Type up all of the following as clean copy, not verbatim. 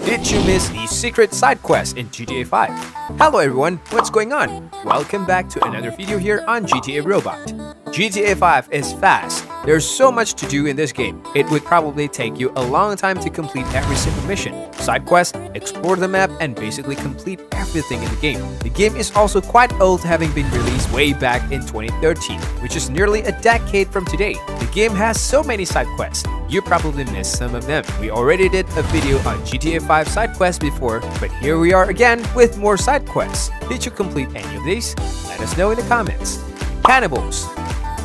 Did you miss the secret side quest in GTA 5? Hello everyone, what's going on? Welcome back to another video here on GTA Robot. GTA 5 is fast. There's so much to do in this game. It would probably take you a long time to complete every single mission, side quest, explore the map, and basically complete everything in the game. The game is also quite old, having been released way back in 2013, which is nearly a decade from today. The game has so many side quests. You probably missed some of them. We already did a video on GTA 5 side quests before, but here we are again with more side quests. Did you complete any of these? Let us know in the comments. Cannibals.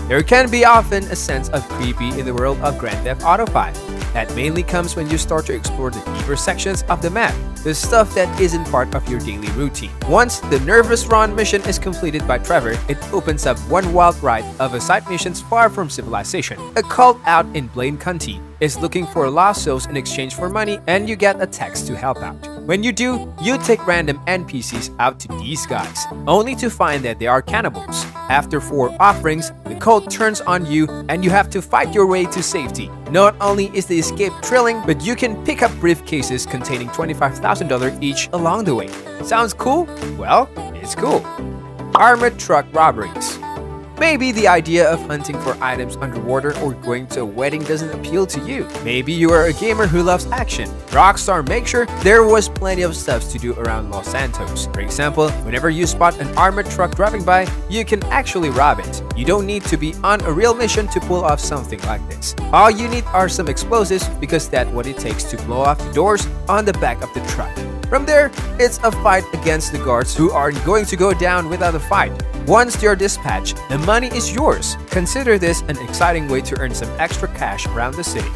There can be often a sense of creepy in the world of Grand Theft Auto 5. That mainly comes when you start to explore the deeper sections of the map, the stuff that isn't part of your daily routine. Once the Nervous Ron mission is completed by Trevor, it opens up one wild ride of a side missions far from civilization. A cult out in Blaine County is looking for lost souls in exchange for money, and you get a text to help out. When you do, you take random NPCs out to these guys, only to find that they are cannibals. After 4 offerings, the cult turns on you and you have to fight your way to safety. Not only is the escape thrilling, but you can pick up briefcases containing $25,000 each along the way. Sounds cool? Well, it's cool. Armored truck robberies. Maybe the idea of hunting for items underwater or going to a wedding doesn't appeal to you. Maybe you are a gamer who loves action. Rockstar makes sure there was plenty of stuff to do around Los Santos. For example, whenever you spot an armored truck driving by, you can actually rob it. You don't need to be on a real mission to pull off something like this. All you need are some explosives, because that's what it takes to blow off the doors on the back of the truck. From there, it's a fight against the guards who aren't going to go down without a fight. Once you're dispatched, the money is yours. Consider this an exciting way to earn some extra cash around the city.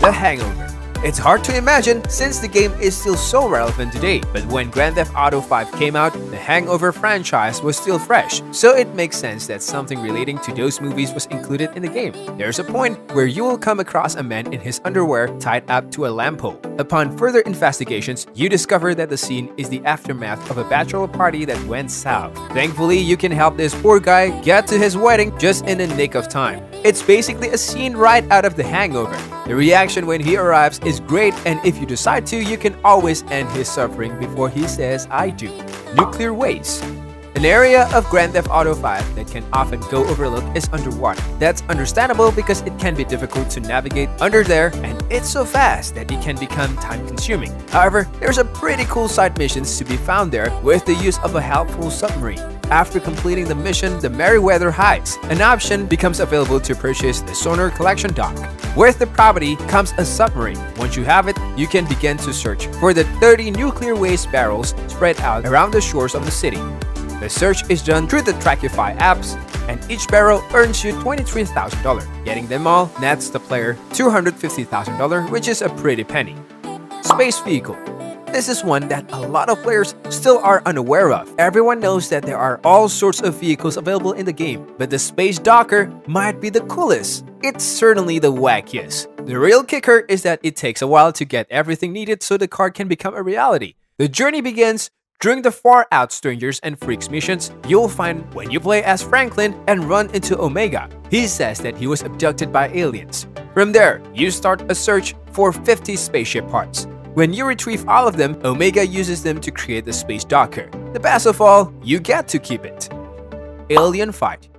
The Hangover. It's hard to imagine since the game is still so relevant today, but when Grand Theft Auto 5 came out, the Hangover franchise was still fresh, so it makes sense that something relating to those movies was included in the game. There's a point where you will come across a man in his underwear tied up to a lamppost. Upon further investigations, you discover that the scene is the aftermath of a bachelor party that went south. Thankfully, you can help this poor guy get to his wedding just in the nick of time. It's basically a scene right out of The Hangover. The reaction when he arrives is great, and if you decide to, you can always end his suffering before he says I do. Nuclear waste. An area of Grand Theft Auto 5 that can often go overlooked is underwater. That's understandable because it can be difficult to navigate under there, and it's so fast that it can become time-consuming. However, there's a pretty cool side missions to be found there with the use of a helpful submarine. After completing the mission, the Merryweather Heights, an option becomes available to purchase the Sonar Collection Dock. With the property comes a submarine. Once you have it, you can begin to search for the 30 nuclear waste barrels spread out around the shores of the city. The search is done through the Trackify apps, and each barrel earns you $23,000. Getting them all nets the player $250,000, which is a pretty penny. Space vehicle. This is one that a lot of players still are unaware of. Everyone knows that there are all sorts of vehicles available in the game, but the Space Docker might be the coolest. It's certainly the wackiest. The real kicker is that it takes a while to get everything needed so the car can become a reality. The journey begins during the Far Out Strangers and Freaks missions you'll find when you play as Franklin and run into Omega. He says that he was abducted by aliens. From there, you start a search for 50 spaceship parts. When you retrieve all of them, Omega uses them to create the Space Docker. The best of all, you get to keep it. Alien fight.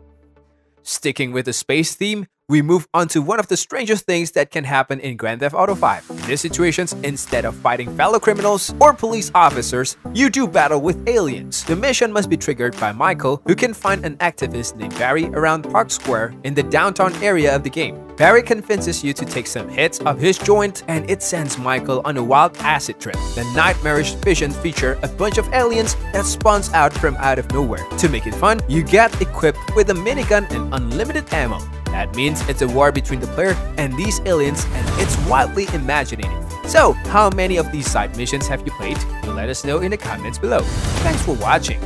Sticking with the space theme, we move on to one of the strangest things that can happen in Grand Theft Auto 5. In these situations, instead of fighting fellow criminals or police officers, you do battle with aliens. The mission must be triggered by Michael, who can find an activist named Barry around Park Square in the downtown area of the game. Barry convinces you to take some hits of his joint, and it sends Michael on a wild acid trip. The nightmarish visions feature a bunch of aliens that spawns out from out of nowhere. To make it fun, you get equipped with a minigun and unlimited ammo. That means it's a war between the player and these aliens, and it's wildly imaginative. So, how many of these side missions have you played? Let us know in the comments below. Thanks for watching.